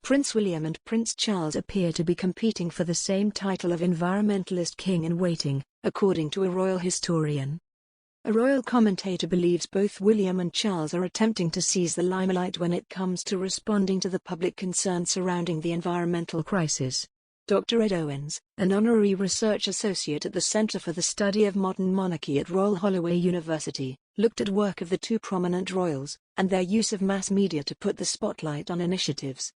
Prince William and Prince Charles appear to be competing for the same title of environmentalist king-in-waiting, according to a royal historian. A royal commentator believes both William and Charles are attempting to seize the limelight when it comes to responding to the public concern surrounding the environmental crisis. Dr. Ed Owens, an honorary research associate at the Center for the Study of Modern Monarchy at Royal Holloway University, looked at work of the two prominent royals, and their use of mass media to put the spotlight on initiatives.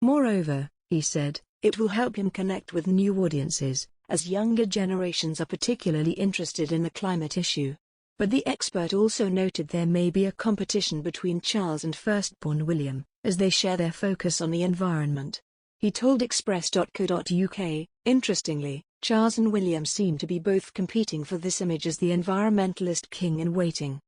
Moreover, he said, it will help him connect with new audiences, as younger generations are particularly interested in the climate issue. But the expert also noted there may be a competition between Charles and firstborn William, as they share their focus on the environment. He told Express.co.uk, interestingly, Charles and William seem to be both competing for this image as the environmentalist king-in-waiting.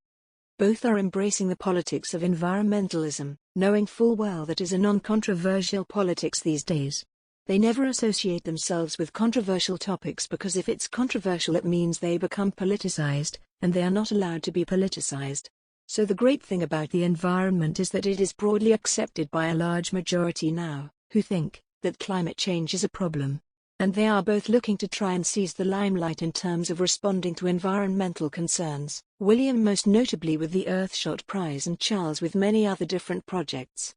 Both are embracing the politics of environmentalism, knowing full well that is a non-controversial politics these days. They never associate themselves with controversial topics because if it's controversial it means they become politicized, and they are not allowed to be politicized. So the great thing about the environment is that it is broadly accepted by a large majority now, who think that climate change is a problem. And they are both looking to try and seize the limelight in terms of responding to environmental concerns, William most notably with the Earthshot Prize and Charles with many other different projects.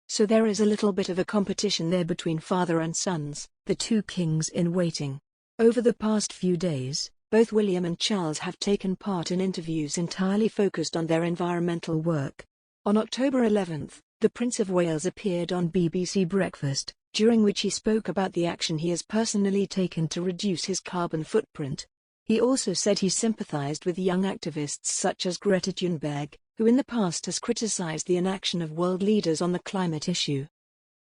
So there is a little bit of a competition there between father and sons, the two kings in waiting. Over the past few days, both William and Charles have taken part in interviews entirely focused on their environmental work. On October 11, the Prince of Wales appeared on BBC Breakfast, during which he spoke about the action he has personally taken to reduce his carbon footprint. He also said he sympathized with young activists such as Greta Thunberg, who in the past has criticized the inaction of world leaders on the climate issue.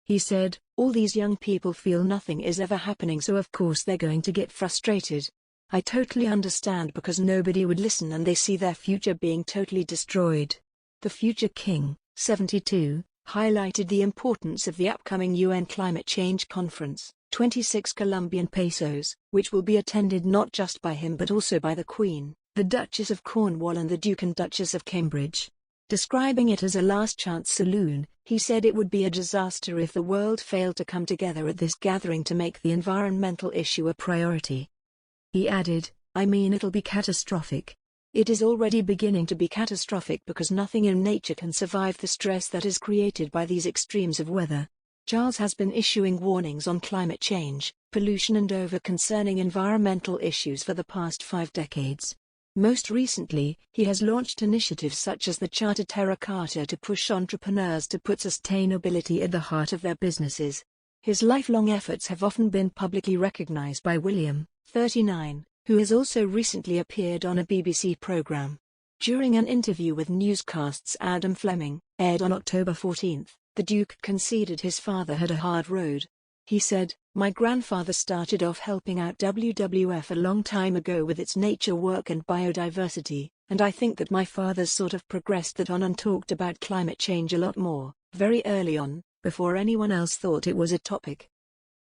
He said, all these young people feel nothing is ever happening, so of course they're going to get frustrated. I totally understand because nobody would listen and they see their future being totally destroyed. The future king, 72, highlighted the importance of the upcoming UN Climate Change Conference, 26 Colombian pesos, which will be attended not just by him but also by the Queen, the Duchess of Cornwall and the Duke and Duchess of Cambridge. Describing it as a last-chance saloon, he said it would be a disaster if the world failed to come together at this gathering to make the environmental issue a priority. He added, I mean it'll be catastrophic. It is already beginning to be catastrophic because nothing in nature can survive the stress that is created by these extremes of weather. Charles has been issuing warnings on climate change, pollution and over-concerning environmental issues for the past 5 decades. Most recently, he has launched initiatives such as the Charter Terra Carta to push entrepreneurs to put sustainability at the heart of their businesses. His lifelong efforts have often been publicly recognized by William, 39, who has also recently appeared on a BBC programme. During an interview with newscast's Adam Fleming, aired on October 14, the Duke conceded his father had a hard road. He said, my grandfather started off helping out WWF a long time ago with its nature work and biodiversity, and I think that my father's sort of progressed that on and talked about climate change a lot more, very early on, before anyone else thought it was a topic.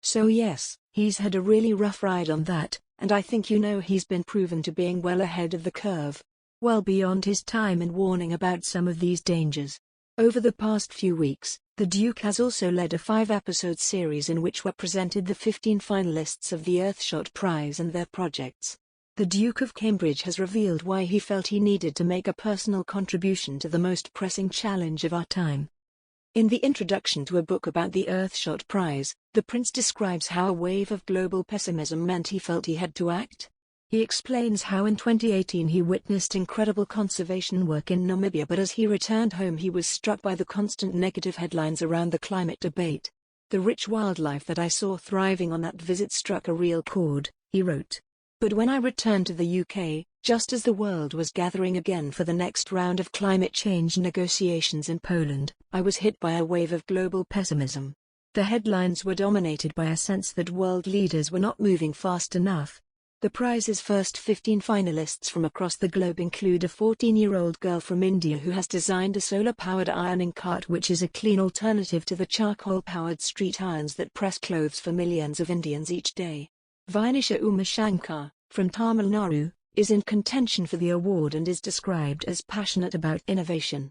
So yes, he's had a really rough ride on that, and I think he's been proven to being well ahead of the curve, well beyond his time in warning about some of these dangers. Over the past few weeks, the Duke has also led a 5-episode series in which were presented the 15 finalists of the Earthshot Prize and their projects. The Duke of Cambridge has revealed why he felt he needed to make a personal contribution to the most pressing challenge of our time. In the introduction to a book about the Earthshot Prize, the Prince describes how a wave of global pessimism meant he felt he had to act. He explains how in 2018 he witnessed incredible conservation work in Namibia, but as he returned home he was struck by the constant negative headlines around the climate debate. The rich wildlife that I saw thriving on that visit struck a real chord, he wrote. But when I returned to the UK, just as the world was gathering again for the next round of climate change negotiations in Poland, I was hit by a wave of global pessimism. The headlines were dominated by a sense that world leaders were not moving fast enough. The prize's first 15 finalists from across the globe include a 14-year-old girl from India who has designed a solar-powered ironing cart which is a clean alternative to the charcoal-powered street irons that press clothes for millions of Indians each day. Vinisha Umashankar, from Tamil Nadu, is in contention for the award and is described as passionate about innovation.